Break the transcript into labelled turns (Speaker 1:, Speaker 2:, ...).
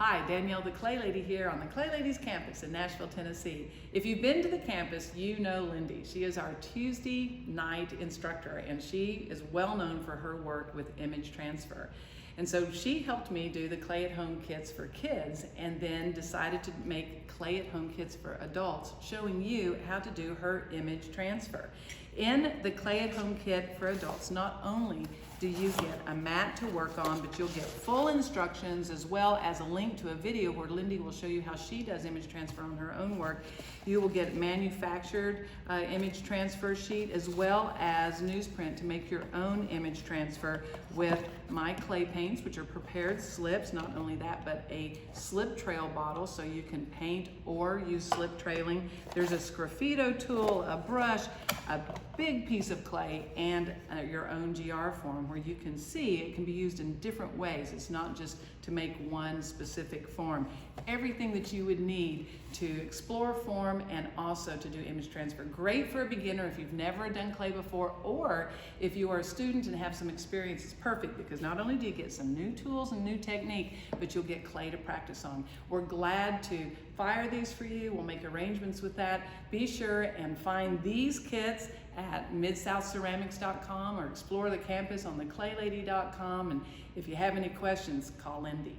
Speaker 1: Hi, Danielle the Clay Lady here on the Clay Ladies campus in Nashville, Tennessee. If you've been to the campus, you know Lindy. She is our Tuesday night instructor, and she is well known for her work with image transfer. And so she helped me do the Clay at Home kits for kids and then decided to make Clay at Home kits for adults, showing you how to do her image transfer. In the Clay at Home kit for adults, not only do you get a mat to work on, but you'll get full instructions as well as a link to a video where Lindy will show you how she does image transfer on her own work. You will get manufactured image transfer sheet as well as newsprint to make your own image transfer with my clay paints, which are prepared slips. Not only that, but a slip trail bottle so you can paint or use slip trailing. There's a sgraffito tool, a brush, a big piece of clay, and your own GR form where you can see it can be used in different ways. It's not just to make one specific form. Everything that you would need to explore form and also to do image transfer. Great for a beginner if you've never done clay before, or if you are a student and have some experience, it's perfect because not only do you get some new tools and new technique, but you'll get clay to practice on. We're glad to fire these for you. We'll make arrangements with that. Be sure and find these kits at midsouthceramics.com or explore the campus on theclaylady.com. And if you have any questions, call Lindy.